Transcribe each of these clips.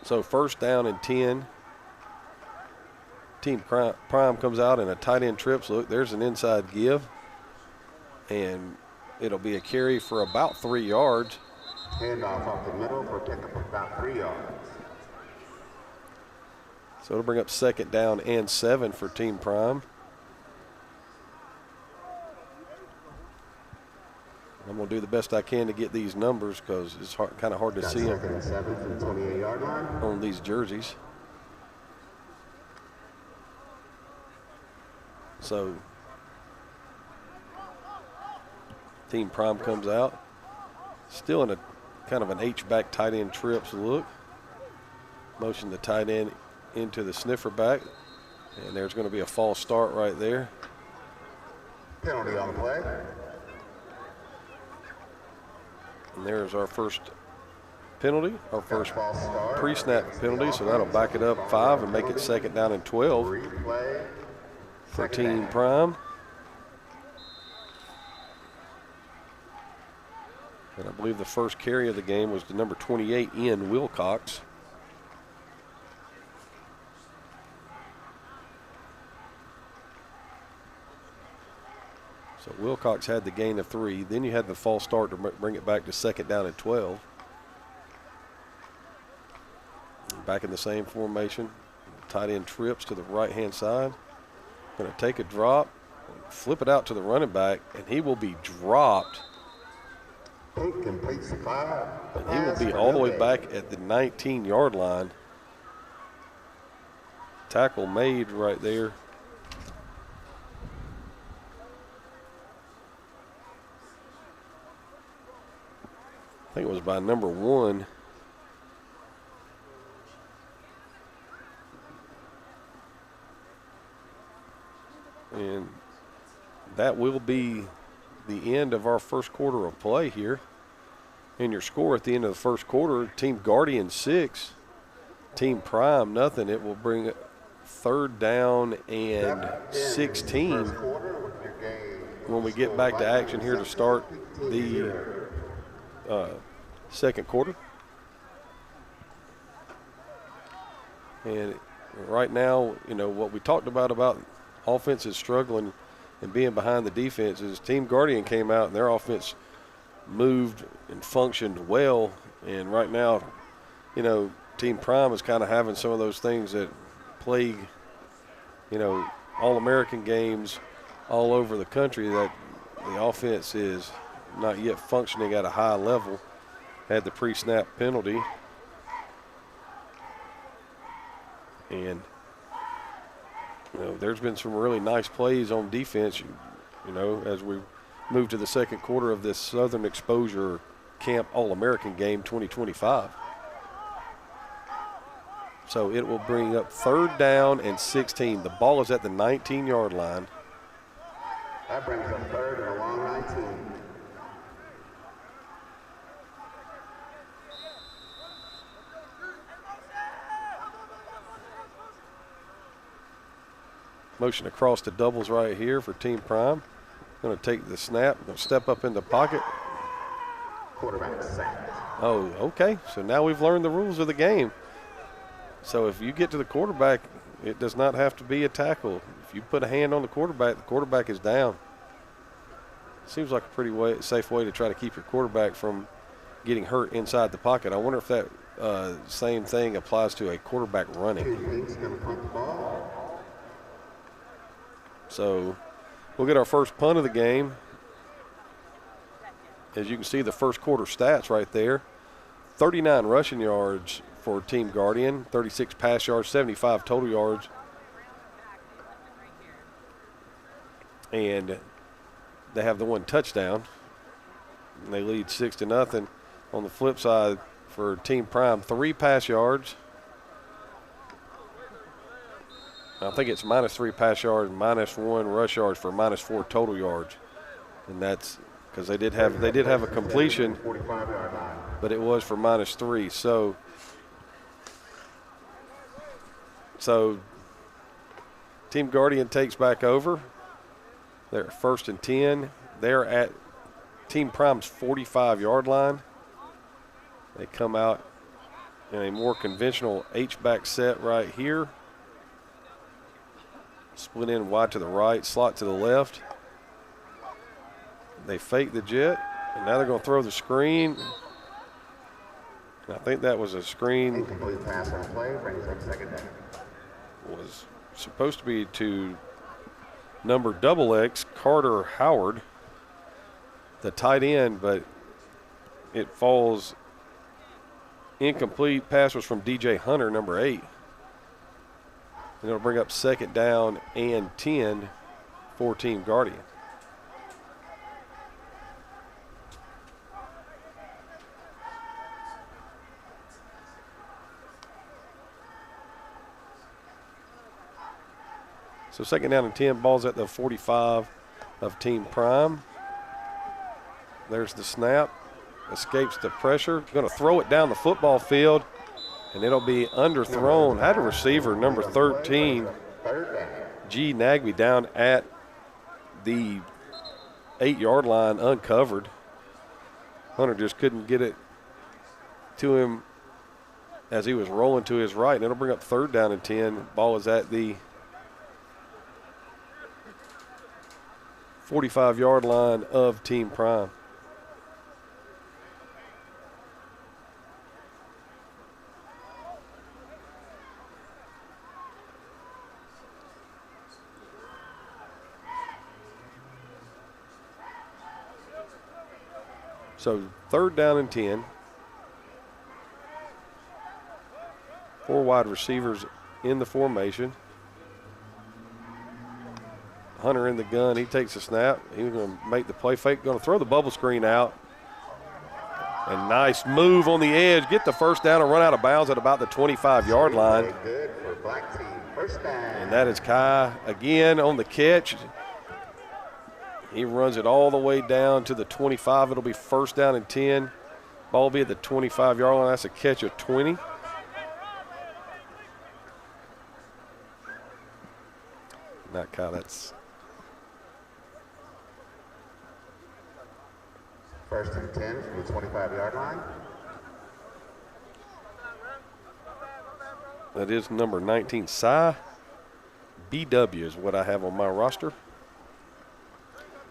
So first down and 10. Team Prime comes out and a tight end trips. Look, there's an inside give. And it'll be a carry for about 3 yards. Handoff up the middle for pickup of about 3 yards. So it'll bring up second down and 7 for Team Prime. I'm going to do the best I can to get these numbers because it's kind of hard to see them Second and 7 from the 28-yard line. on these jerseys. So Team Prime comes out. Still in a kind of an H-back tight end trips look. Motion the tight end into the sniffer back. And there's going to be a false start right there. Penalty on the play. And there's our first penalty, our first pre-snap penalty. So that'll back it up 5 and make it second down and 12 for Team Prime. And I believe the first carry of the game was the number 28, Ian Wilcox. So Wilcox had the gain of 3. Then you had the false start to bring it back to second down and 12. Back in the same formation. Tight end trips to the right-hand side. Going to take a drop, flip it out to the running back, and he will be dropped. And he will be all the way back at the 19-yard line. Tackle made right there. I think it was by number 1. And that will be the end of our first quarter of play here. And your score at the end of the first quarter, Team Guardian 6, Team Prime nothing. It will bring third down and 16 when we get back to action here to start the second quarter. And right now, you know, what we talked about offense is struggling and being behind the defense is Team Guardian came out and their offense moved and functioned well. And right now, you know, Team Prime is kind of having some of those things that plague, you know, All-American games all over the country, that the offense is not yet functioning at a high level. Had the pre-snap penalty. And, you know, there's been some really nice plays on defense, you know, as we move to the second quarter of this Southern Exposure Camp All-American game 2025. So it will bring up third down and 16. The ball is at the 19-yard line. That brings up third and a long 19. Motion across the doubles right here for Team Prime. Going to take the snap, going to step up in the pocket. Quarterback sacked. Oh, okay. So now we've learned the rules of the game. So if you get to the quarterback, it does not have to be a tackle. If you put a hand on the quarterback is down. Seems like a pretty safe way to try to keep your quarterback from getting hurt inside the pocket. I wonder if that same thing applies to a quarterback running. So we'll get our first punt of the game. As you can see, the first quarter stats right there. 39 rushing yards for Team Guardian, 36 pass yards, 75 total yards. And they have the one touchdown. And they lead 6-0. On the flip side for Team Prime, 3 pass yards. I think it's -3 pass yards, -1 rush yards for -4 total yards. And that's because they did have a completion, but it was for -3. So Team Guardian takes back over. They're at 1st and 10. They're at Team Prime's 45-yard line. They come out in a more conventional H-back set right here. Split in wide to the right, slot to the left. They fake the jet, and now they're going to throw the screen. And I think that was a screen. Incomplete pass on play, brings up second down. Was supposed to be to number XX, Carter Howard, the tight end, but it falls incomplete. Pass was from DJ Hunter, number 8. And it'll bring up second down and 10 for Team Guardian. So second down and 10, ball's at the 45 of Team Prime. There's the snap, escapes the pressure. Going to throw it down the football field, and it'll be underthrown. Had a receiver, number 13, G. Nagby, down at the 8-yard line uncovered. Hunter just couldn't get it to him as he was rolling to his right, and it'll bring up third down and 10. Ball is at the 45-yard line of Team Prime. So third down and 10. 4 wide receivers in the formation. Hunter in the gun. He takes a snap. He's going to make the play fake. Going to throw the bubble screen out. And nice move on the edge. Get the first down and run out of bounds at about the 25-yard line. Good for black team. First down. And that is Kai again on the catch. He runs it all the way down to the 25. It'll be first down and 10. Ball will be at the 25-yard line. That's a catch of 20. Not Kai, that's first and 10 from the 25-yard line. That is number 19, Cy BW is what I have on my roster.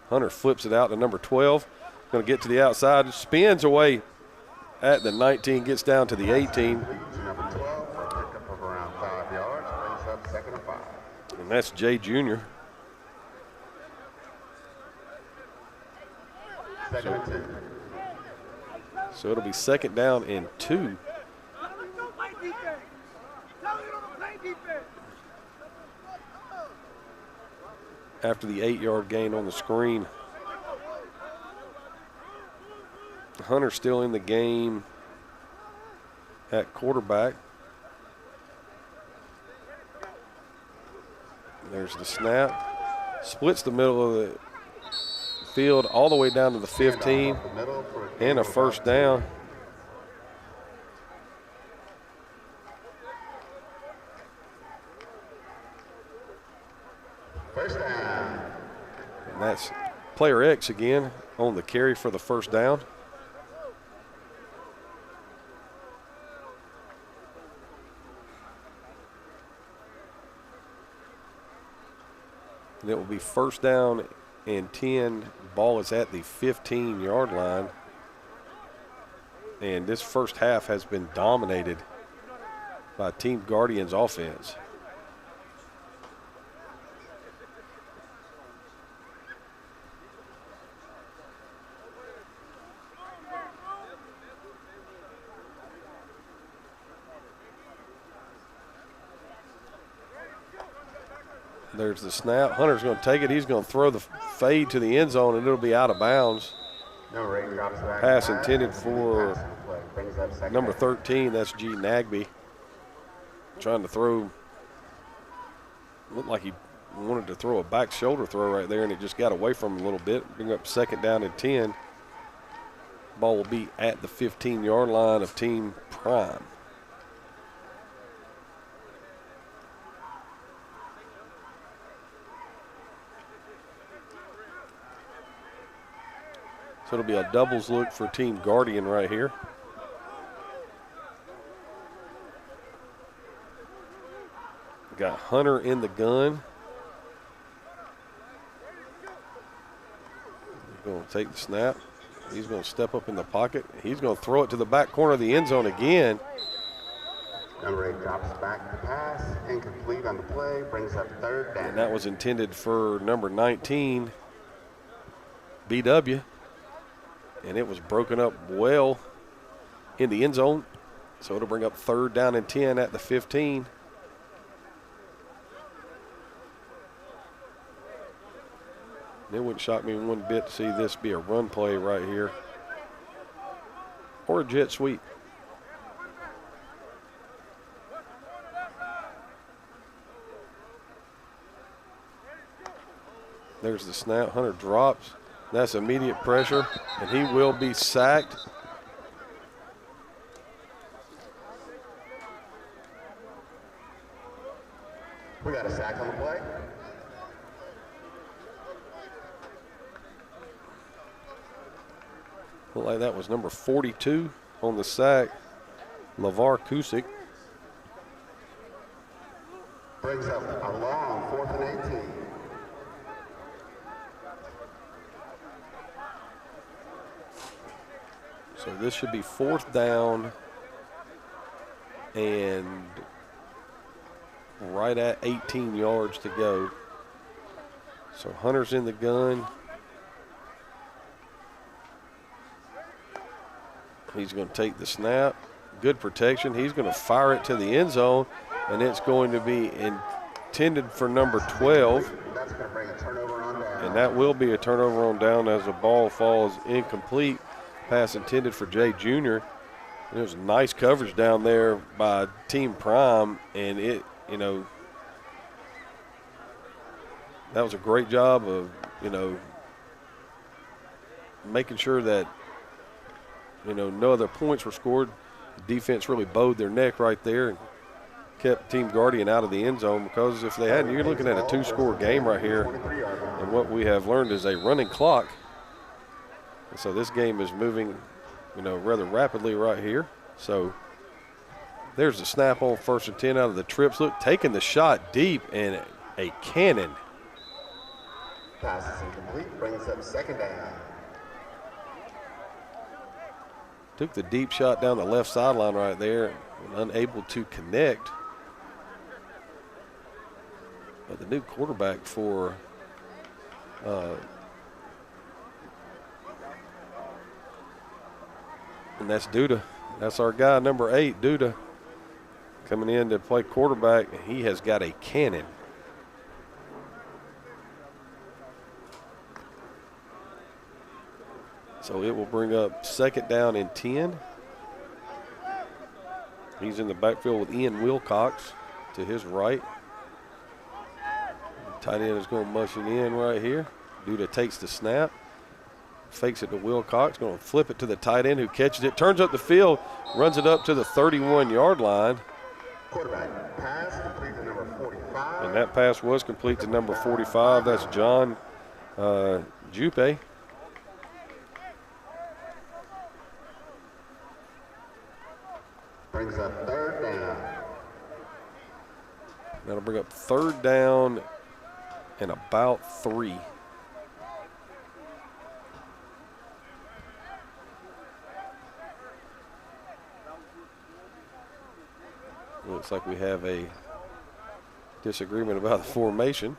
Hunter flips it out to number 12. Going to get to the outside, spins away at the 19, gets down to the 18. Number 12 for a pickup of around 5 yards, brings up second and 5. And that's Jay Jr. Second and 2. So it'll be second down and 2. After the 8-yard gain on the screen. Hunter still in the game at quarterback. There's the snap. Splits the middle of the field all the way down to the 15 and a first down. First down. And that's player X again on the carry for the first down. And it will be first down and 10. Ball is at the 15-yard line. And this first half has been dominated by Team Guardians offense. There's the snap. Hunter's going to take it. He's going to throw the fade to the end zone, and it'll be out of bounds. No raindrops. Pass intended for number 13. That's G. Nagby. Trying to throw. Looked like he wanted to throw a back shoulder throw right there, and it just got away from him a little bit. Bring up second down and 10. Ball will be at the 15-yard line of Team Prime. So it'll be a doubles look for Team Guardian right here. Got Hunter in the gun. He's going to take the snap. He's going to step up in the pocket. He's going to throw it to the back corner of the end zone again. Number 8 drops back to pass. Incomplete on the play. Brings up third down. And that was intended for number 19, BW. And it was broken up well in the end zone. So it'll bring up third down and 10 at the 15. It wouldn't shock me one bit to see this be a run play right here. Or a jet sweep. There's the snap. Hunter drops. That's immediate pressure, and he will be sacked. We got a sack on the play. Looked like that was number 42 on the sack, LeVar Kusick. Brings up a long 4th and 18. So this should be 4th down and right at 18 yards to go. So Hunter's in the gun. He's going to take the snap. Good protection. He's going to fire it to the end zone, and it's going to be intended for number 12. That's going to bring a turnover on down. And that will be a turnover on down as the ball falls incomplete. Pass intended for Jay Jr. There's nice coverage down there by Team Prime, and it, you know, that was a great job of, you know, making sure that, you know, no other points were scored. The defense really bowed their neck right there and kept Team Guardian out of the end zone, because if they hadn't, you're looking at a 2-score game right here. And what we have learned is a running clock. And so this game is moving, you know, rather rapidly right here. So there's the snap on 1st and 10 out of the trips. Look, taking the shot deep, and a cannon. Pass is incomplete. Brings up 2nd down. Took the deep shot down the left sideline right there, and unable to connect. But the new quarterback for and that's Duda. That's our guy, number 8, Duda, coming in to play quarterback. He has got a cannon. So it will bring up 2nd down and 10. He's in the backfield with Ian Wilcox to his right. The tight end is going to mush it in right here. Duda takes the snap. Fakes it to Wilcox, going to flip it to the tight end who catches it, turns up the field, runs it up to the 31-yard line. Quarterback pass complete to number 45. And that pass was complete to number 45. That's John Jupe. Brings up 3rd down. That'll bring up 3rd down and about 3. Looks like we have a disagreement about the formation.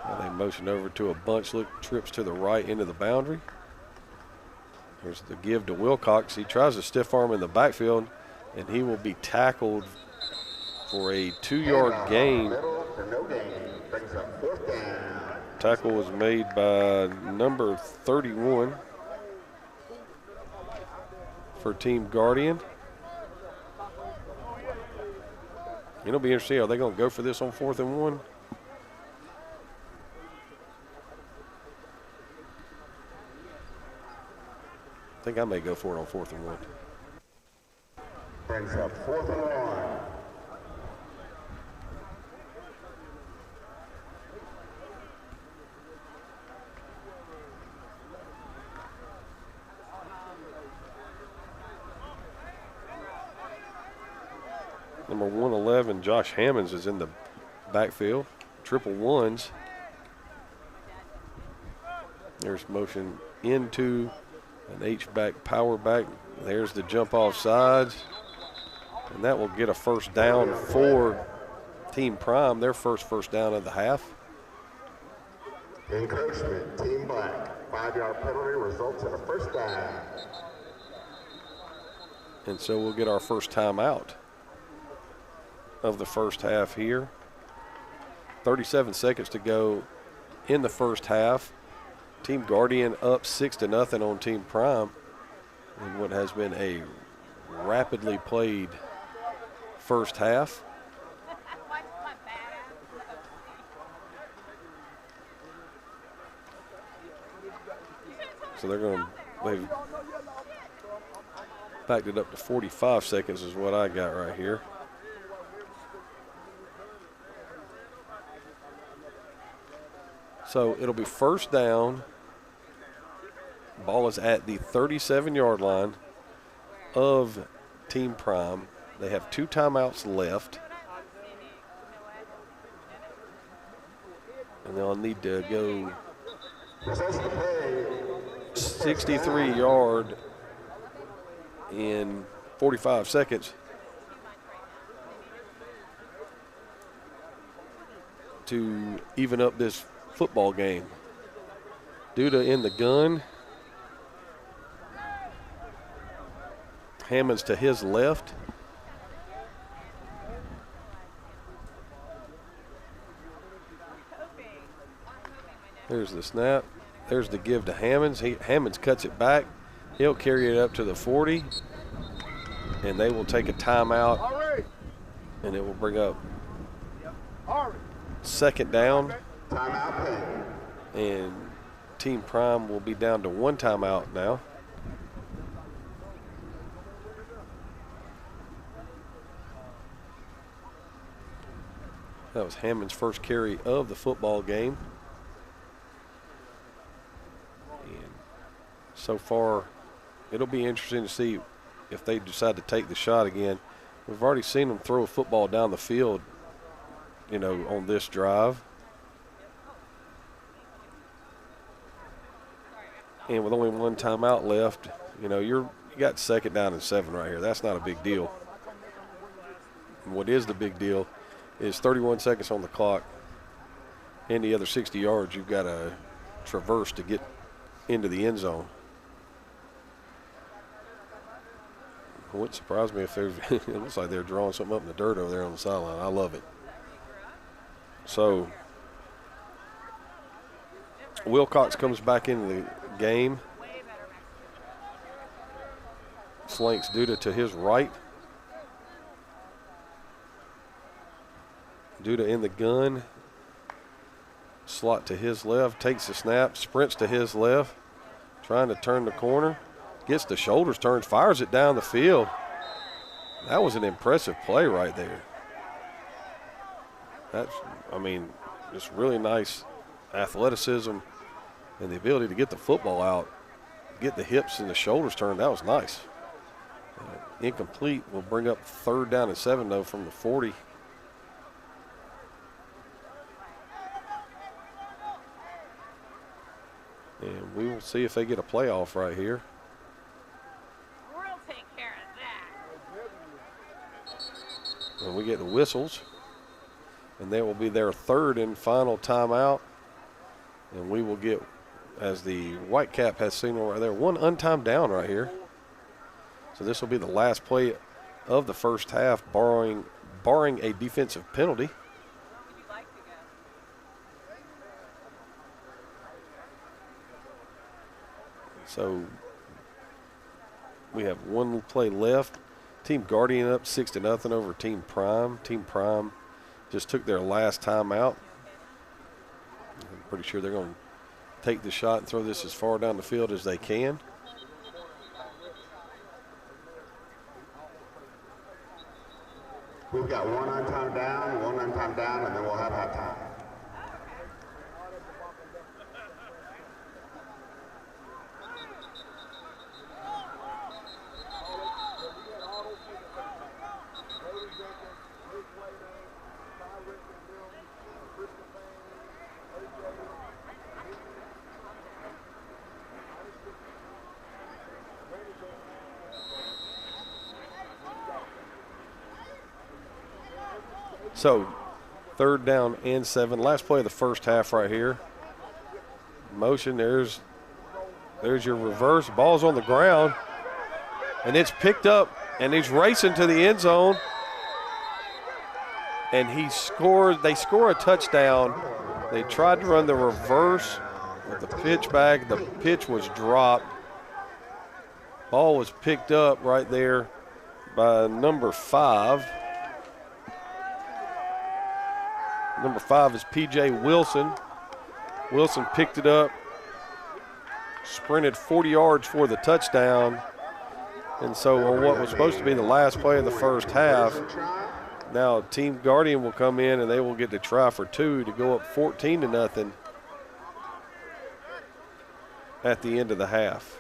Now they motion over to a bunch, look, trips to the right into the boundary. There's the give to Wilcox. He tries to stiff arm in the backfield, and he will be tackled for a 2-yard gain. Middle for no gain. Brings up 4th down. Tackle was made by number 31 for Team Guardian. It'll be interesting. Are they going to go for this on 4th and 1? I think I may go for it on 4th and 1. Brings up 4th and 1. Number 111, Josh Hammonds, is in the backfield. Triple ones. There's motion into an H-back, power back. There's the jump off sides. And that will get a first down for Team Prime, their first down of the half. Encroachment, Team Black. 5-yard penalty results in a first down. And so we'll get our first timeout of the first half here. 37 seconds to go in the first half. Team Guardian up 6-0 on Team Prime in what has been a rapidly played first half. So they've backed it up to 45 seconds is what I got right here. So it'll be first down. Ball is at the 37-yard line of Team Prime. They have 2 timeouts left. And they'll need to go 63-yard in 45 seconds to even up this football game. Duda in the gun. Hammonds to his left. There's the snap. There's the give to Hammonds. Hammonds cuts it back. He'll carry it up to the 40. And they will take a timeout. And it will bring up second down. Timeout. And Team Prime will be down to 1 timeout now. That was Hammond's first carry of the football game. And so far, it'll be interesting to see if they decide to take the shot again. We've already seen them throw a football down the field, you know, on this drive. And with only 1 timeout left, you know, you got second down and 7 right here. That's not a big deal. What is the big deal is 31 seconds on the clock, and the other 60 yards you've got to traverse to get into the end zone. It wouldn't surprise me if there's it looks like they're drawing something up in the dirt over there on the sideline. I love it. So Wilcox comes back into the game. Slanks Duda to his right. Duda in the gun. Slot to his left. Takes the snap. Sprints to his left. Trying to turn the corner. Gets the shoulders turned. Fires it down the field. That was an impressive play right there. That's, I mean, just really nice athleticism and the ability to get the football out, get the hips and the shoulders turned. That was nice. Incomplete will bring up 3rd down and 7, though, from the 40. And we will see if they get a playoff right here. We'll take care of that. And we get the whistles. And that will be their 3rd and final timeout. And we will get, as the Whitecap has signaled right there, 1 untimed down right here. So this will be the last play of the first half, barring a defensive penalty. So we have 1 play left. Team Guardian up 6-0 over Team Prime. Team Prime just took their last timeout. I'm pretty sure they're going to take the shot and throw this as far down the field as they can. We've got 1 untimed down, and then we'll have halftime. So 3rd down and 7. Last play of the first half right here. Motion, there's your reverse. Ball's on the ground, and it's picked up, and he's racing to the end zone. And he scored. They score a touchdown. They tried to run the reverse with the pitch back. The pitch was dropped. Ball was picked up right there by number 5. Number 5 is P.J. Wilson. Wilson picked it up, sprinted 40 yards for the touchdown. And so on what was supposed to be the last play of the first half, now Team Guardian will come in and they will get to try for 2 to go up 14-0 at the end of the half.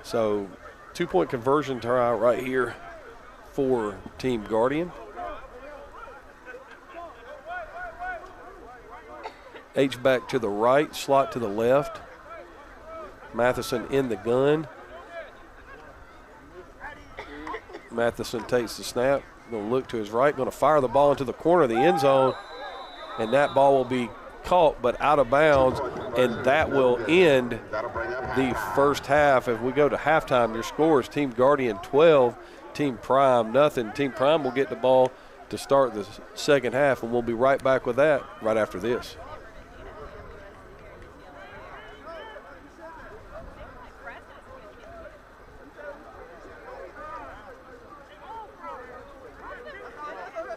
So 2-point conversion try right here for Team Guardian. H-back to the right, slot to the left. Matheson in the gun. Matheson takes the snap, going to look to his right, going to fire the ball into the corner of the end zone, and that ball will be caught but out of bounds, and that will end the first half. If we go to halftime, your score is Team Guardian 12, Team Prime nothing. Team Prime will get the ball to start the second half, and we'll be right back with that right after this.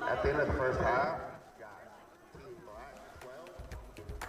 At the end of the first half, Team Black 12, Team 0.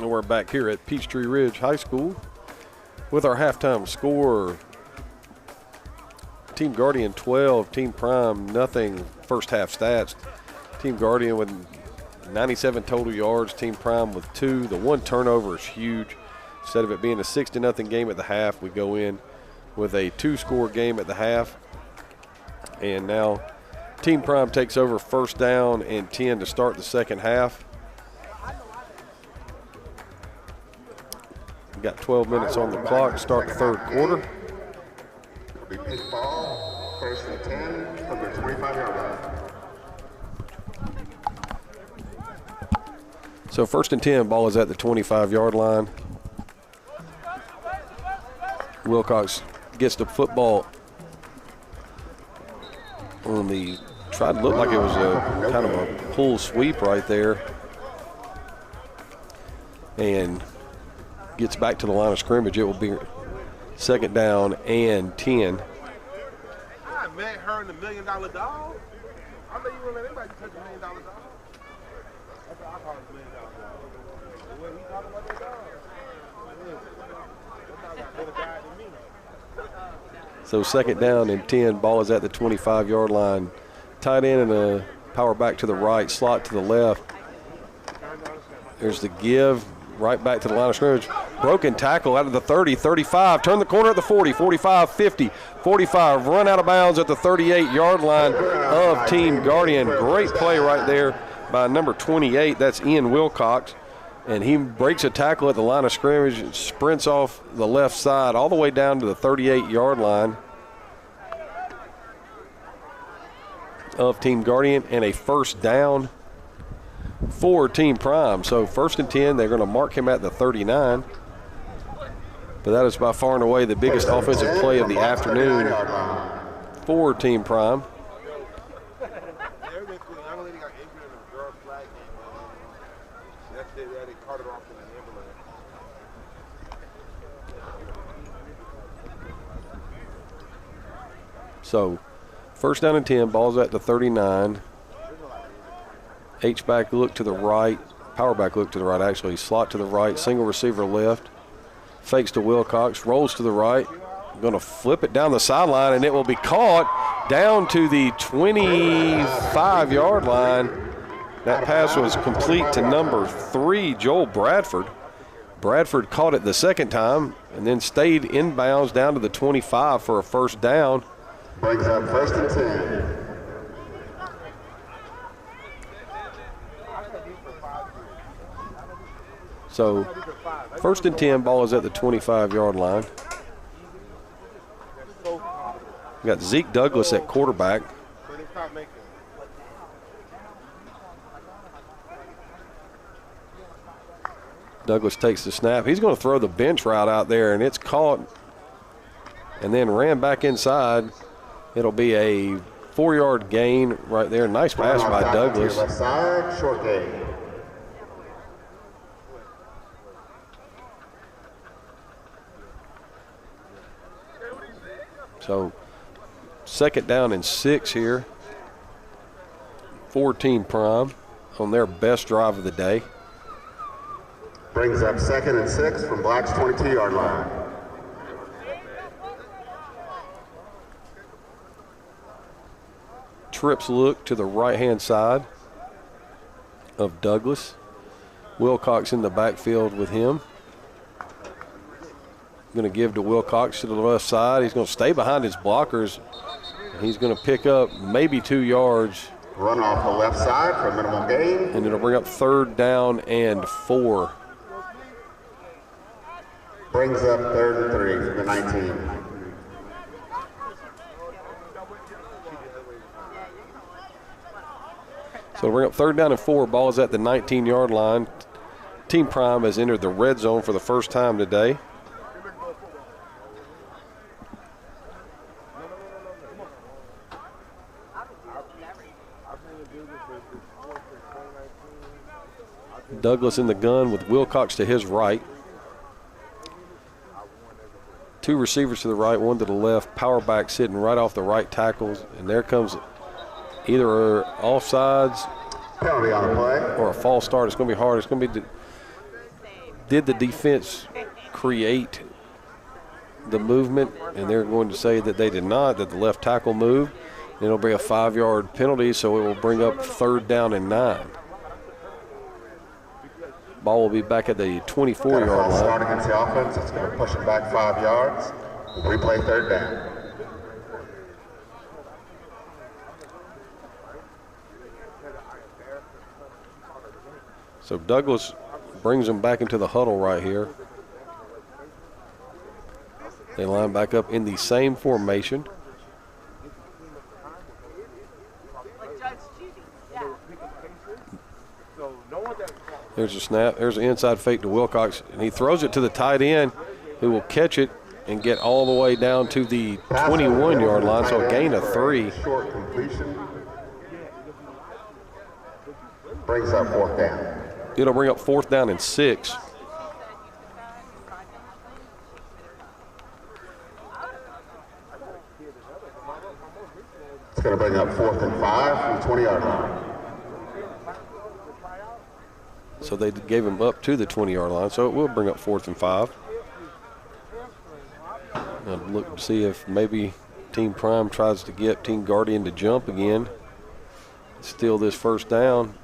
And we're back here at Peachtree Ridge High School with our halftime score. Team Guardian 12, Team Prime nothing. First half stats. Team Guardian with 97 total yards, Team Prime with 2. The one turnover is huge. Instead of it being a 6-0 game at the half, we go in with a 2-score game at the half. And now Team Prime takes over first down and 10 to start the second half. We've got 12 minutes on the clock to start the third quarter. It'll be pick ball, first and 10 from the 25-yard line. So first and 10, ball is at the 25-yard line. Wilcox gets the football on the, tried to look like it was a kind of a pull sweep right there. And gets back to the line of scrimmage. It will be second down and 10. I met her in the $1 Million Dog. I bet you wouldn't let anybody touch $1 Million Dog. That's what I call it, $1 Million Dog. The way he talking about that dog. That dog got better guy than me. So second down and 10, ball is at the 25-yard line. Tight end and a power back to the right, slot to the left. There's the give, right back to the line of scrimmage. Broken tackle out of the 30, 35, turn the corner at the 40, 45, 50, 45, run out of bounds at the 38-yard line of Team Guardian. Great play right there by number 28, that's Ian Wilcox. And he breaks a tackle at the line of scrimmage and sprints off the left side all the way down to the 38-yard line of Team Guardian, and a first down for Team Prime. So first and 10, they're going to mark him at the 39. But that is by far and away the biggest offensive play of the afternoon for Team Prime. So first down and 10, ball's at the 39. H-back look to the right, power back look to the right actually, slot to the right, single receiver left. Fakes to Wilcox, rolls to the right. Going to flip it down the sideline, and it will be caught down to the 25-yard line. That pass was complete to number 3, Joel Bradford. Bradford caught it the second time and then stayed inbounds down to the 25 for a first down. Brings up first and 10. So first and 10, ball is at the 25-yard line. We got Zeke Douglas at quarterback. Douglas takes the snap. He's going to throw the bench route out there, and it's caught and then ran back inside. It'll be a 4-yard gain right there. Nice pass by Douglas. Left side, short gain. So second down and 6 here for Team Prime on their best drive of the day. Brings up second and 6 from Black's 22-yard line. Trips look to the right-hand side of Douglas. Wilcox in the backfield with him. Going to give to Wilcox to the left side. He's going to stay behind his blockers. He's going to pick up maybe 2 yards. Run off the left side for a minimum gain. And it'll bring up third down and 4. Brings up third and 3 from the 19. So it'll bring up third down and 4. Ball is at the 19-yard line. Team Prime has entered the red zone for the first time today. Douglas in the gun with Wilcox to his right. 2 receivers to the right, 1 to the left. Power back sitting right off the right tackles. And there comes either offsides Penalty on the play. or a false start. It's going to be hard. It's going to be did the defense create the movement? And they're going to say that they did not, that the left tackle moved. And it'll be a 5-yard penalty, so it will bring up 3rd down and 9. Ball will be back at the 24-yard line. Start against the offense. It's going to push it back 5 yards. Replay 3rd down. So Douglas brings them back into the huddle right here. They line back up in the same formation. There's a snap. There's an inside fake to Wilcox, and he throws it to the tight end, who will catch it and get all the way down to the 21-yard line, so a gain of 3. Short completion. Brings up 4th down. It'll bring up 4th down and 6. It's going to bring up 4th and 5 from the 20-yard line. So they gave him up to the 20-yard line, so it will bring up 4th and 5. Now look to see if maybe Team Prime tries to get Team Guardian to jump again. Steal this 1st down.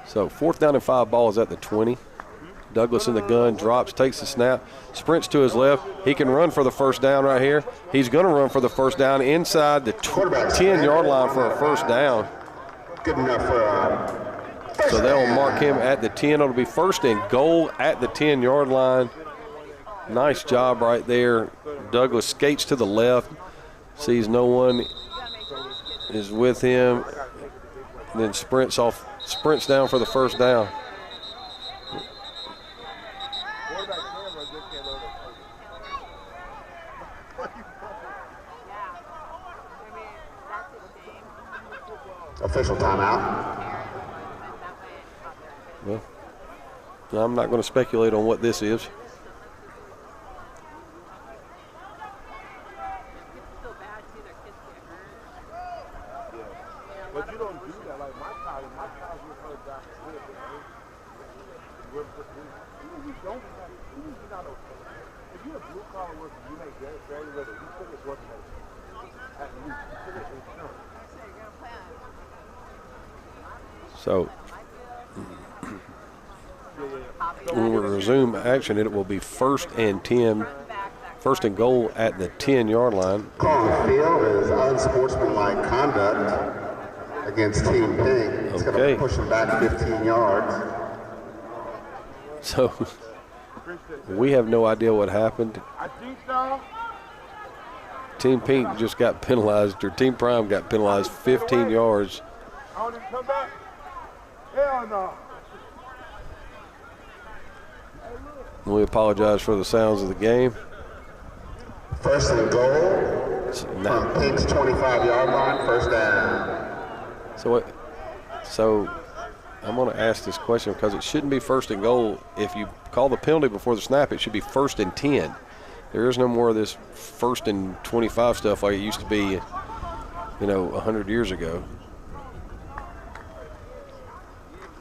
So 4th down and 5, ball is at the 20. Douglas in the gun, drops, takes the snap, sprints to his left. He can run for the 1st down right here. He's going to run for the 1st down inside the 10-yard line for a 1st down. Good enough for So they'll mark him at the 10. It'll be 1st and goal at the 10-yard line. Nice job right there. Douglas skates to the left, sees no one is with him, and then sprints down for the 1st down. Official timeout. Well, I'm not going to speculate on what this is. But you don't do that. Like my college was hurt down here, man. You don't have, you're not okay. If you're a blue collar worker, you make very little. You put it working at least. You put it in insurance. So when we resume action, it will be 1st and 10, 1st and goal at the 10-yard line. Call on the field is unsportsmanlike conduct against Team Pink. It's going Okay. to push him back 15 yards. So we have no idea what happened. I think so. Team Pink just got penalized, or Team Prime got penalized 15 yards. I want him to come back. Hell no. We apologize for the sounds of the game. 1st and goal from Pink's 25-yard line. 1st down. So I'm going to ask this question because it shouldn't be 1st and goal. If you call the penalty before the snap, it should be 1st and 10. There is no more of this 1st and 25 stuff like it used to be, 100 years ago.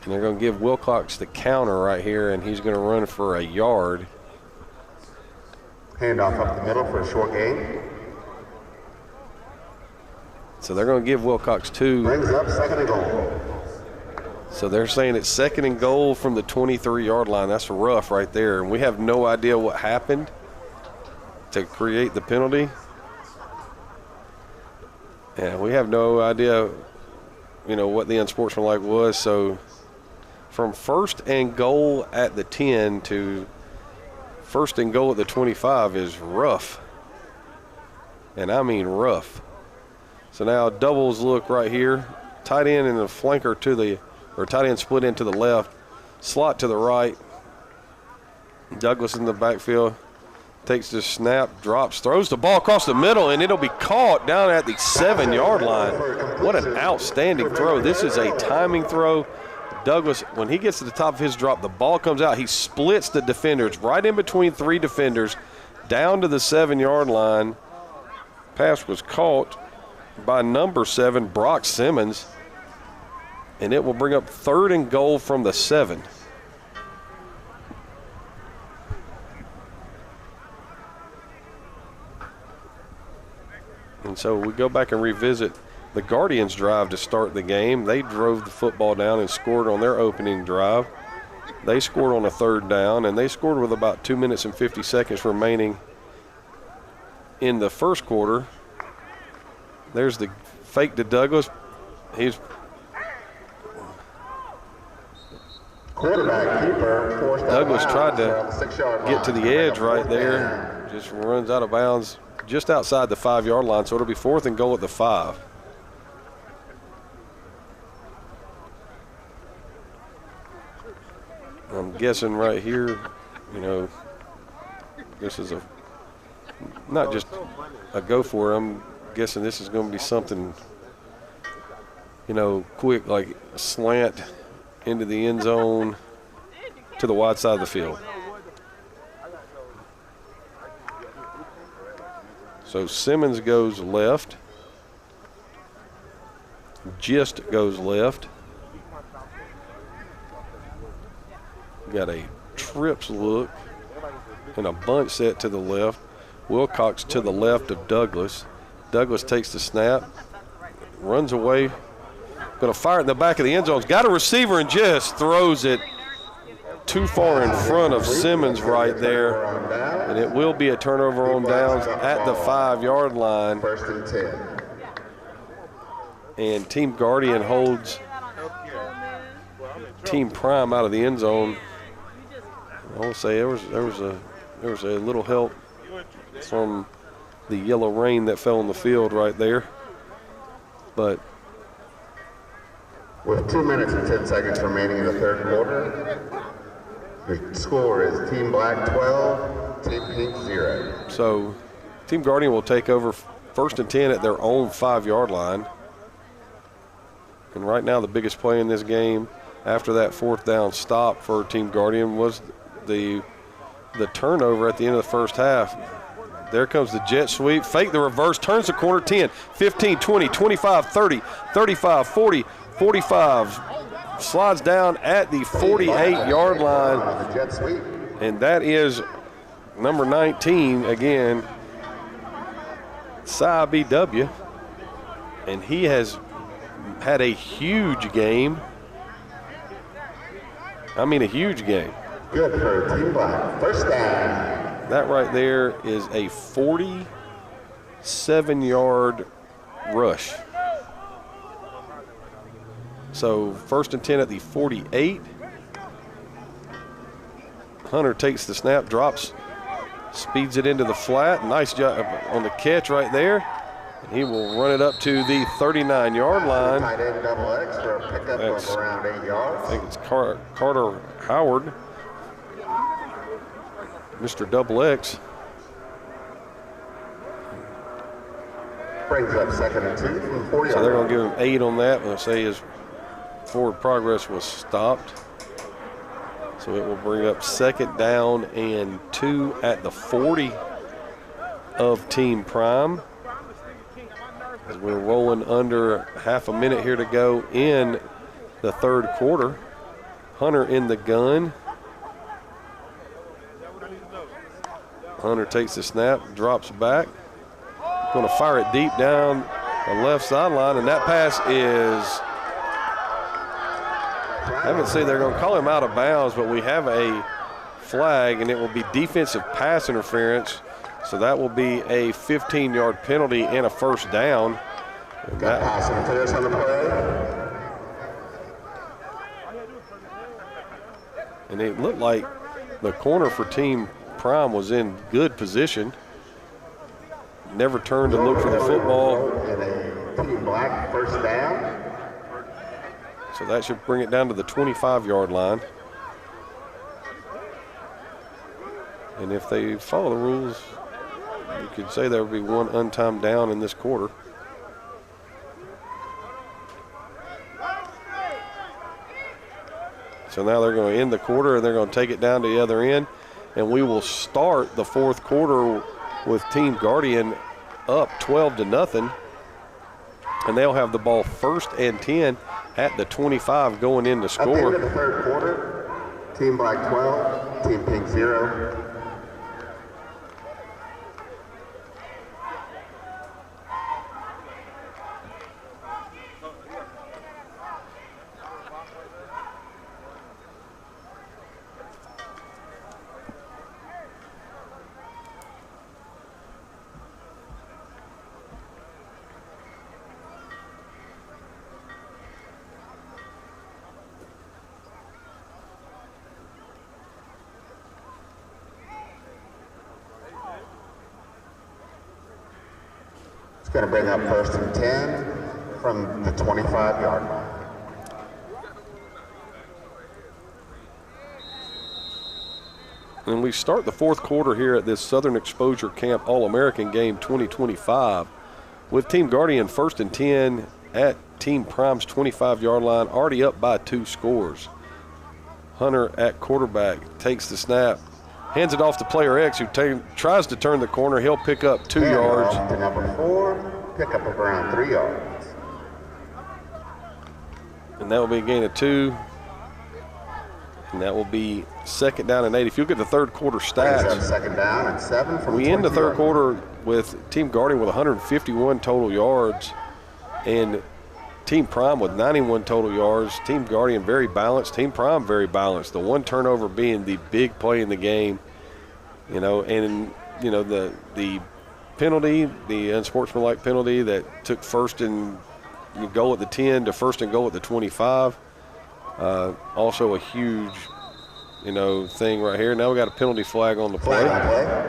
And they're going to give Wilcox the counter right here, and he's going to run for a yard. Handoff up the middle for a short gain. So they're going to give Wilcox 2. Brings up 2nd and goal. So they're saying it's 2nd and goal from the 23-yard line. That's rough right there. And we have no idea what happened to create the penalty. And we have no idea, what the unsportsmanlike was. So from 1st and goal at the 10 to 1st and goal at the 25 is rough. And I mean rough. So now doubles look right here. Tight end and the flanker tight end split into the left. Slot to the right. Douglas in the backfield. Takes the snap, drops, throws the ball across the middle, and it'll be caught down at the 7-yard line. What an outstanding throw. This is a timing throw. Douglas, when he gets to the top of his drop, the ball comes out. He splits the defenders right in between 3 defenders down to the 7-yard line. Pass was caught by number 7, Brock Simmons, and it will bring up 3rd and goal from the 7. And so we go back and revisit the Guardians' drive to start the game. They drove the football down and scored on their opening drive. They scored on a 3rd down, and they scored with about 2 minutes and 50 seconds remaining in the first quarter. There's the fake to Douglas. He's Quarterback keeper forced out of Douglas tried bounds to on the 6-yard get to line. the edge right Fourth there. down. Just runs out of bounds just outside the 5-yard line, so it'll be 4th and goal at the 5. I'm guessing right here, you know, this is not just a go for it. I'm guessing this is going to be something, you know, quick, like a slant into the end zone to the wide side of the field. So Simmons goes left. Gist goes left. Got a trips look and a bunch set to the left. Wilcox to the left of Douglas. Douglas takes the snap, runs away, going to fire it in the back of the end zone. Got a receiver and just throws it too far in front of Simmons right there. And it will be a turnover on downs at the 5-yard line. 1st and 10. And Team Guardian holds Team Prime out of the end zone. I will say there was a little help from the yellow rain that fell on the field right there. But With 2 minutes and 10 seconds remaining in the 3rd quarter, the score is Team Black 12, Team Pink 0. so Team Guardian will take over 1st and 10 at their own 5-yard line. And right now the biggest play in this game after that 4th down stop for Team Guardian was the turnover at the end of the first half. There comes the jet sweep, fake the reverse, turns the corner, 10, 15, 20, 25, 30, 35, 40, 45, slides down at the 48-yard line, On the jet sweep. and that is number 19 again, Cy BW, and he has had a huge game. I mean, a huge game. Good for Team Black. 1st down. That right there is a 47-yard rush. So 1st and 10 at the 48. Hunter takes the snap, drops, speeds it into the flat. Nice job on the catch right there. And he will run it up to the 39-yard line. Tight end double X for a pickup That's- of around 8 yards. I think it's Carter Howard, Mr. Double X. Brings up 2nd and 2 from 40 So they're going to give him 8 on that. They'll say his forward progress was stopped. So it will bring up 2nd down and 2 at the 40 of Team Prime. As we're rolling under half a minute here to go in the 3rd quarter. Hunter in the gun. Hunter takes the snap, drops back. Going to fire it deep down the left sideline, and that pass is, I haven't seen, they're going to call him out of bounds, but we have a flag, and it will be defensive pass interference. So that will be a 15-yard penalty and a 1st down. And Got that, pass interference on the play. and it looked like the corner for Team Prime was in good position. Never turned to look for the football. And a Team Black 1st down. So that should bring it down to the 25-yard line. And if they follow the rules, you could say there would be one untimed down in this quarter. So now they're going to end the quarter, and they're going to take it down to the other end. And we will start the fourth quarter with Team Guardian up 12-0. And they'll have the ball 1st and 10 at the 25 going in to At the end score. of the third quarter, Team Black 12, Team Pink 0. It's going to bring up 1st and 10 from the 25-yard line. And we start the fourth quarter here at this Southern Exposure Camp All-American Game 2025 with Team Guardian 1st and 10 at Team Prime's 25-yard line, already up by 2 scores. Hunter at quarterback takes the snap, hands it off to player X, who tries to turn the corner. He'll pick up 2 yards. Off to number 4, pick up around 3 yards. And that will be a gain of 2. And that will be 2nd down and 8. If you look at the third quarter Brings up stats, 2nd down and 7 from we end the 20 third yards. quarter with Team Guardian with 151 total yards and Team Prime with 91 total yards. Team Guardian very balanced. Team Prime very balanced. The one turnover being the big play in the game, and the penalty, the unsportsmanlike penalty that took 1st and goal at the 10 to 1st and goal at the 25. Also a huge, thing right here. Now we got a penalty flag on the play. Flag on play.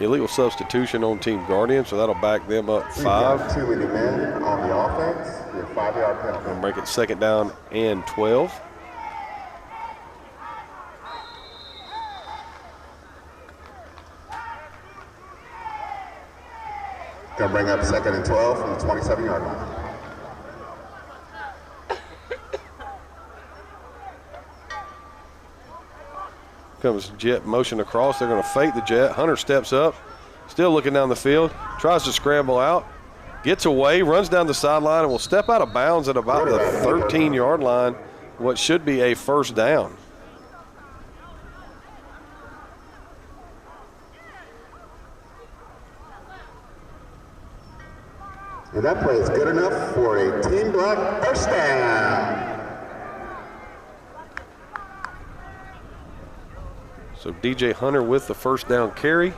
Illegal substitution on Team Guardian, so that'll back them up 5. You've got 2 with the men on the offense. Your 5-yard penalty. And make it 2nd down and 12. Gonna bring up 2nd and 12 from the 27-yard line. Comes jet motion across. They're going to fake the jet. Hunter steps up, still looking down the field, tries to scramble out, gets away, runs down the sideline, and will step out of bounds at about the 13-yard line, what should be a 1st down. And that play is good enough for a Team Black 1st down. So DJ Hunter with the 1st down carry.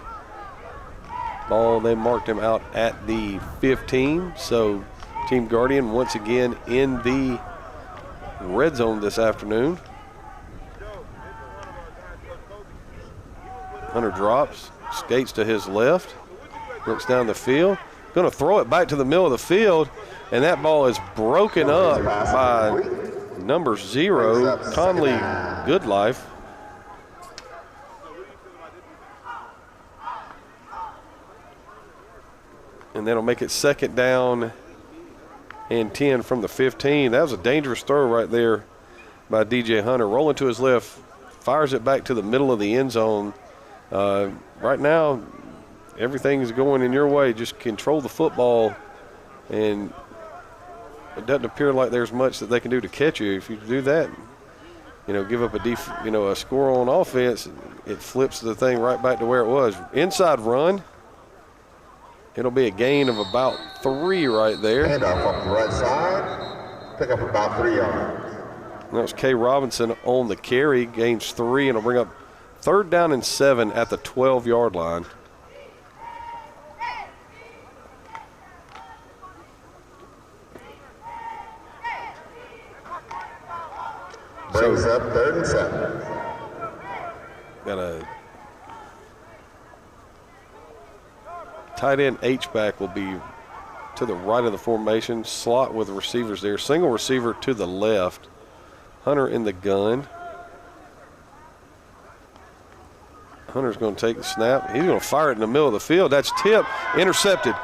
Ball, they marked him out at the 15. So Team Guardian once again in the red zone this afternoon. Hunter drops, skates to his left, looks down the field. Going to throw it back to the middle of the field, and that ball is broken up by number 0, Conley Goodlife. And that'll make it 2nd down and 10 from the 15. That was a dangerous throw right there by DJ Hunter. Rolling to his left, fires it back to the middle of the end zone. Right now, everything's going in your way. Just control the football, and it doesn't appear like there's much that they can do to catch you. If you do that, give up a score on offense, it flips the thing right back to where it was. Inside run. It'll be a gain of about 3 right there. Handoff off the right side. Pick up about 3 yards. That was Kay Robinson on the carry, gains 3, and it'll bring up 3rd down and 7 at the 12-yard line. Brings up 3rd and 7. Got a tight end H-back will be to the right of the formation. Slot with receivers there. Single receiver to the left. Hunter in the gun. Hunter's going to take the snap. He's going to fire it in the middle of the field. That's tipped. Intercepted.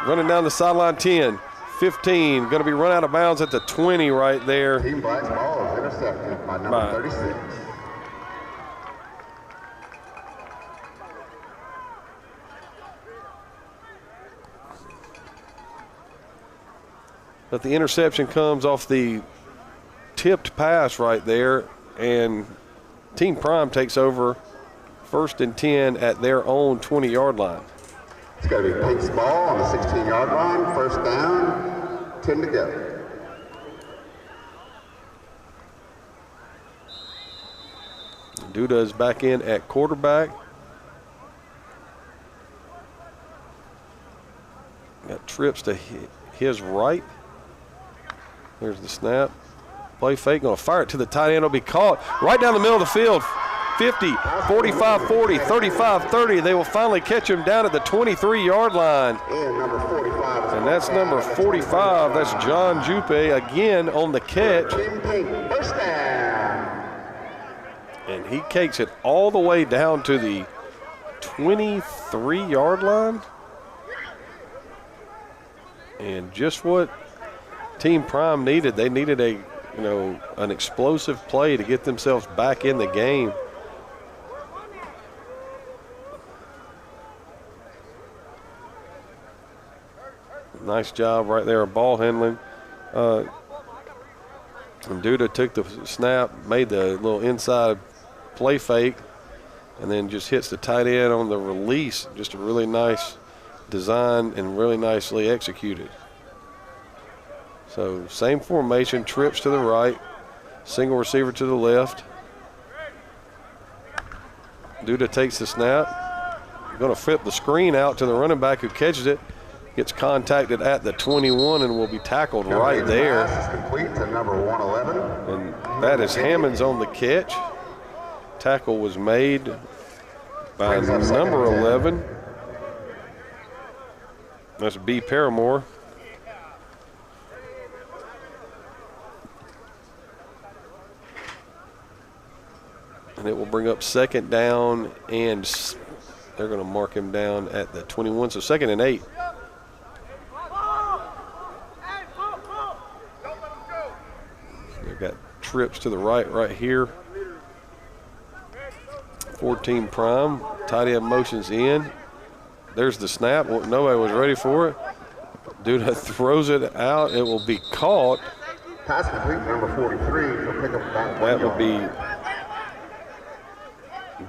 Running down the sideline 10. 15, going to be run out of bounds at the 20 right there. Team Black's ball is intercepted by number Bye. 36. But the interception comes off the tipped pass right there, and Team Prime takes over 1st and 10 at their own 20-yard line. It's going to be Pink's ball on the 16-yard line. First down, 10 to go. Duda is back in at quarterback. Got trips to his right. There's the snap. Play fake, going to fire it to the tight end. It'll be caught right down the middle of the field. 50, 45, 40, 35, 30. They will finally catch him down at the 23-yard line. And number 45. And that's number 45. That's John Jupe again on the catch. Team Pink, first down. And he takes it all the way down to the 23-yard line. And just what Team Prime needed. They needed an explosive play to get themselves back in the game. Nice job right there of ball handling. And Duda took the snap, made the little inside play fake, and then just hits the tight end on the release. Just a really nice design and really nicely executed. So same formation, trips to the right, single receiver to the left. Duda takes the snap. Going to flip the screen out to the running back who catches it. Gets contacted at the 21 and will be tackled right there. Pass is complete to number 111. And that is Hammonds on the catch. Tackle was made by Brings up second number and 10. 11. That's B. Paramore. And it will bring up 2nd down, and they're going to mark him down at the 21. So 2nd and 8. They've got trips to the right here. 14 Prime. Tight end motions in. There's the snap. Nobody was ready for it. Duda throws it out. It will be caught. Pass complete, number 43. He'll pick up about 1 That will yard. be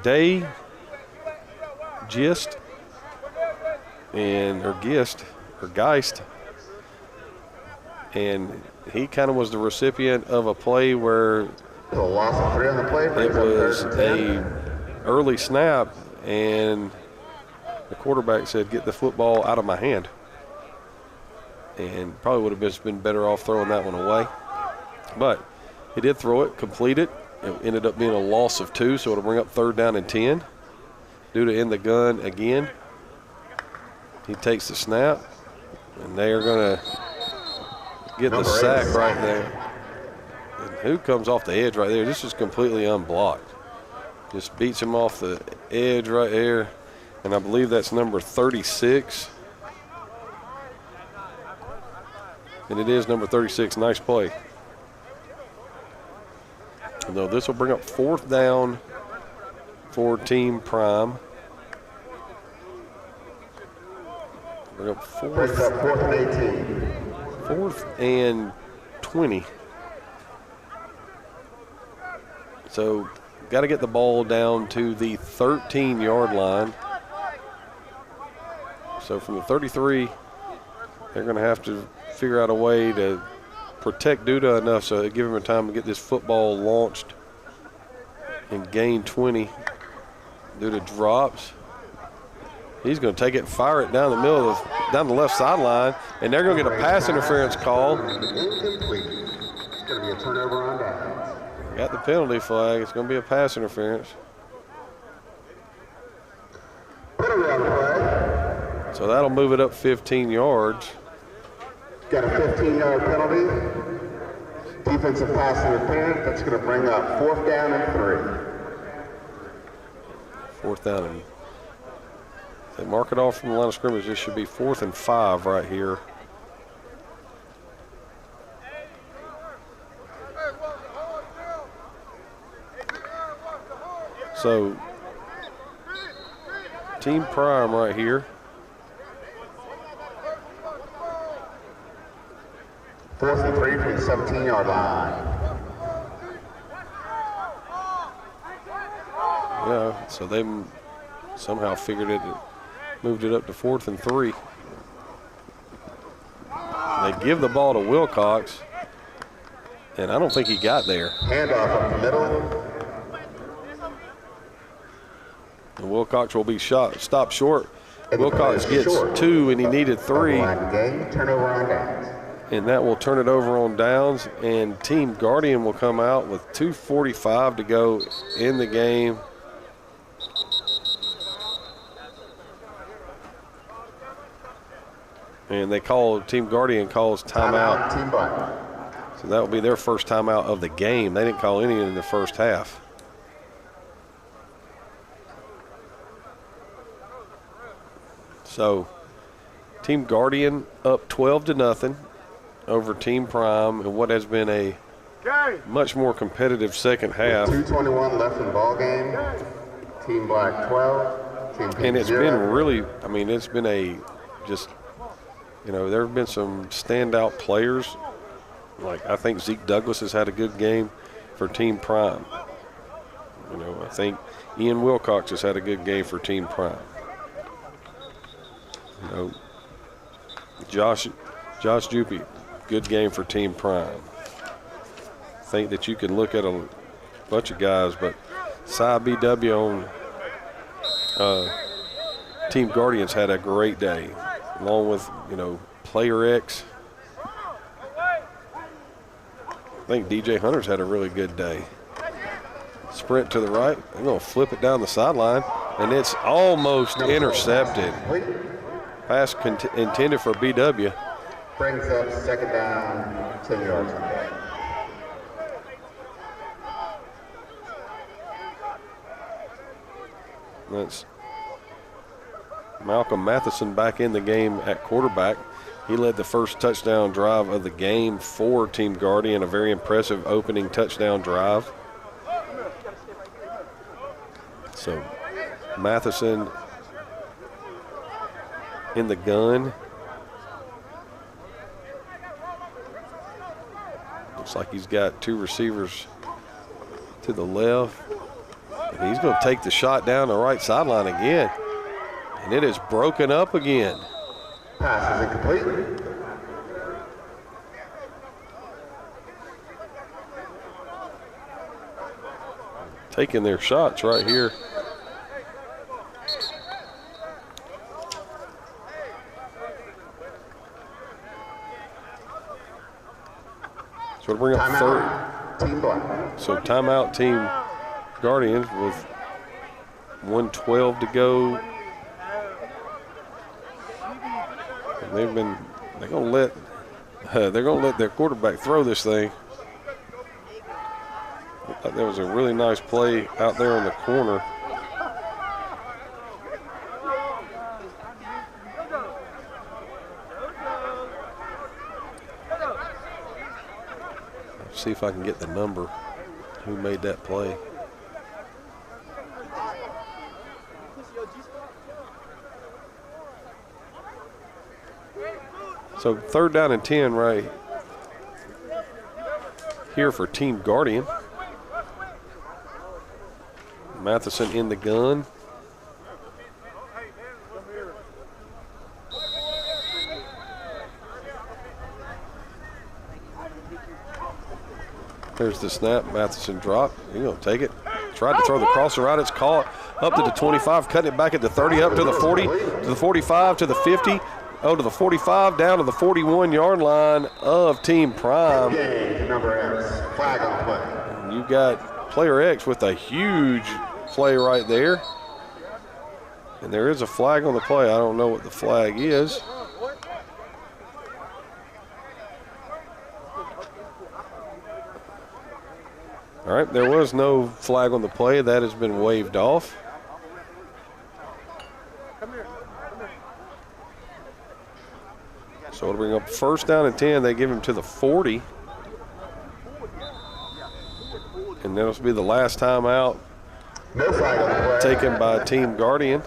Day Geist, and he kind of was the recipient of a play where So a loss of 3 on the play. it Brings up was 3rd and 10. a early snap, and the quarterback said, "Get the football out of my hand," and probably would have just been better off throwing that one away. But he did throw it, complete it. It ended up being a loss of 2, so it'll bring up 3rd down and 10. Duda in the gun again. He takes the snap, and they are going to get the Number 8 sack is right sacked. there. And who comes off the edge right there? This is completely unblocked. Just beats him off the edge right there. And I believe that's number 36. And it is number 36. Nice play. No, this will bring up 4th down for Team Prime. Bring up Brings up 4th and 18. 4th and 20. So got to get the ball down to the 13-yard line. So from the 33, they're going to have to figure out a way to protect Duda enough so they give him a time to get this football launched and gain 20. Duda drops. He's going to take it and fire it down the middle of down the left sideline, and they're going to get a pass interference call. Incomplete. It's going to be a turnover on downs. Got the penalty flag. It's going to be a pass interference. Penalty on the play. So that'll move it up 15 yards. Got a 15-yard penalty. Defensive pass interference. That's going to bring up 4th down and 3. 4th down. And they mark it off from the line of scrimmage. This should be 4th and 5 right here. So, Team Prime right here. Fourth and 3 from the 17-yard line. Yeah, so they somehow figured it, moved it up to 4th and 3. They give the ball to Wilcox, and I don't think he got there. Handoff up the middle. And Wilcox will be stopped short. And the Wilcox play is gets short. 2, and he needed 3. Line game, turnover on downs. And that will turn it over on downs, and Team Guardian will come out with 2:45 to go in the game. And Team Guardian calls timeout. Team Black. So that will be their first timeout of the game. They didn't call any in the first half. So Team Guardian up 12-0 over Team Prime in what has been a much more competitive second half. 2:21 left in the ball game. Team Black 12. Team Pink And it's 0. been really, I mean, it's been there have been some standout players. Like, I think Zeke Douglas has had a good game for Team Prime. I think Ian Wilcox has had a good game for Team Prime. Josh Juppy, good game for Team Prime. I think that you can look at a bunch of guys, but Cy BW on Team Guardians had a great day, along with, Player X. I think DJ Hunter's had a really good day. Sprint to the right. They're going to flip it down the sideline, and it's almost intercepted. Pass intended for BW. Brings up second down, 10 yards. That's Malcolm Matheson back in the game at quarterback. He led the first touchdown drive of the game for Team Guardian, a very impressive opening touchdown drive. So Matheson in the gun. Looks like he's got 2 receivers to the left. And he's going to take the shot down the right sideline again. And it is broken up again. Pass is incomplete. Taking their shots right here. So we'll bring up Timeout, Team Black. So timeout Team Guardians with 1:12 to go. And they're gonna let their quarterback throw this thing. I thought that was a really nice play out there in the corner. Let's see if I can get the number who made that play. So 3rd down and 10 right here for Team Guardian. Matheson in the gun. There's the snap. Matheson dropped. He's going to take it. Tried to throw the crosser out. It's caught up to the 25, cutting it back at the 30, up to the 40, to the 45, to the 50. Oh, to the 45, down to the 41-yard line of Team Prime. Game, number X, flag on play. You got Player X with a huge play right there. And there is a flag on the play. I don't know what the flag is. All right, there was no flag on the play. That has been waved off. So it'll bring up 1st down and 10. They give him to the 40. And that'll be the last time out No flag on the play. taken by Team Guardian.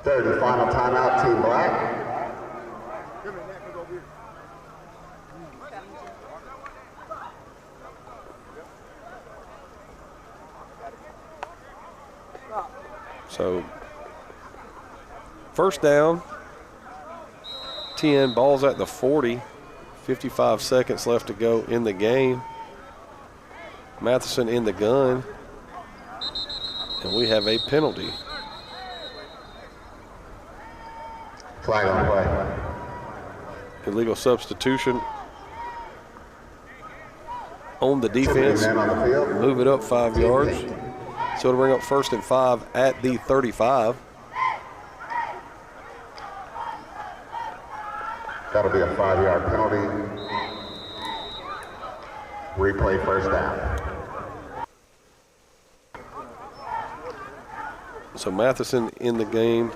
Third and final timeout, Team Black. So, first down, 10, ball's at the 40, 55 seconds left to go in the game. Matheson in the gun, and we have a penalty. Flag on the play. Illegal substitution on the Too many defense. men on the field. Move it up 5 yards. So it'll bring up 1st and 5 at the 35. That'll be a 5-yard penalty. Replay first down. So Matheson in the game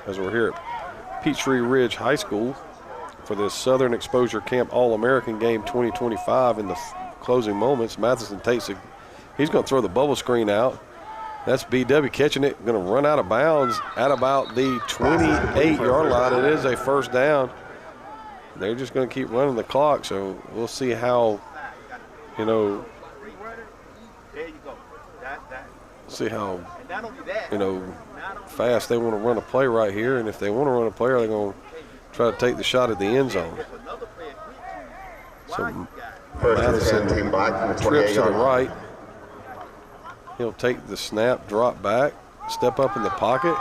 as we're here at Peachtree Ridge High School for this Southern Exposure Camp All-American Game 2025. In the closing moments, Matheson takes it. He's going to throw the bubble screen out. That's BW catching it, going to run out of bounds at about the 28-yard line. It is a first down. They're just going to keep running the clock, so we'll see how, There you go. see how, And not only that, fast they want to run a play right here. And if they want to run a play, they're going to try to take the shot at the end zone. another player hit you. So First and Matheson 10, Team Black from the trips to the 28-yard line. right. He'll take the snap, drop back, step up in the pocket,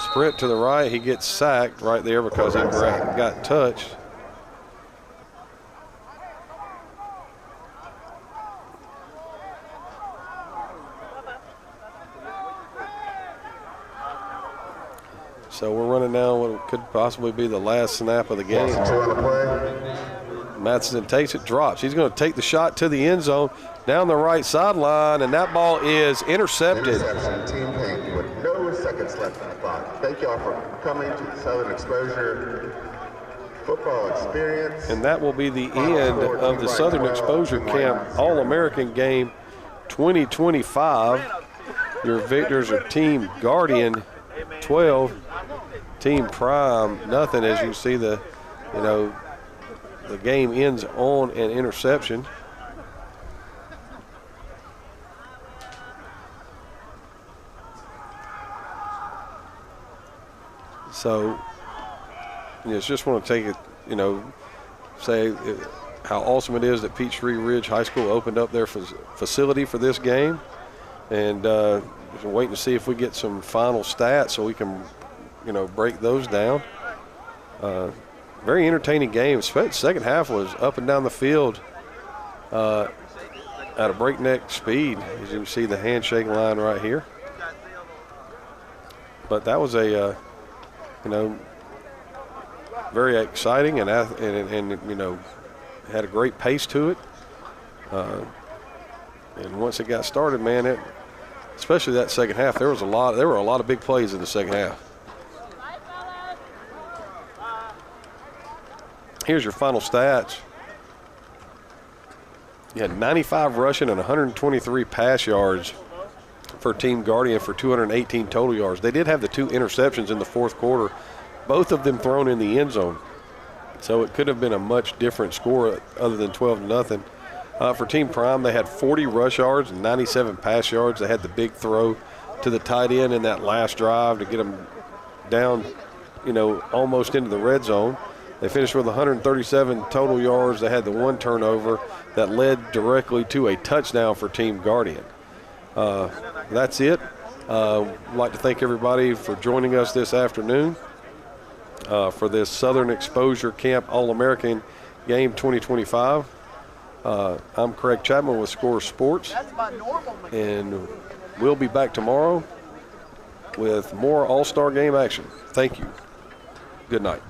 sprint to the right. He gets sacked right there because he got touched. So we're running now what could possibly be the last snap of the game. Loss of 2 on the play. Matheson takes it, drops. He's going to take the shot to the end zone down the right sideline, and that ball is intercepted. Interception, Team Pink, with no seconds left on the clock. Thank y'all for coming to the Southern Exposure Football Experience. And that will be the end of the Southern Exposure Camp All-American Game 2025. Your victors are Team Guardian 12, Team Prime nothing. As you see, the game ends on an interception. So, just want to take it, say how awesome it is that Peachtree Ridge High School opened up their facility for this game. And we're waiting to see if we get some final stats so we can, break those down. Very entertaining game. Second half was up and down the field at a breakneck speed, as you can see the handshake line right here. But that was a, very exciting and had a great pace to it. And once it got started, man, especially that second half, there were a lot of big plays in the second half. Here's your final stats. You had 95 rushing and 123 pass yards for Team Guardian for 218 total yards. They did have the 2 interceptions in the fourth quarter, both of them thrown in the end zone. So it could have been a much different score other than 12-0. For Team Prime, they had 40 rush yards and 97 pass yards. They had the big throw to the tight end in that last drive to get them down, almost into the red zone. They finished with 137 total yards. They had the 1 turnover that led directly to a touchdown for Team Guardian. That's it. I'd like to thank everybody for joining us this afternoon for this Southern Exposure Camp All-American Game 2025. I'm Craig Chapman with Score Sports, and we'll be back tomorrow with more All-Star Game action. Thank you. Good night.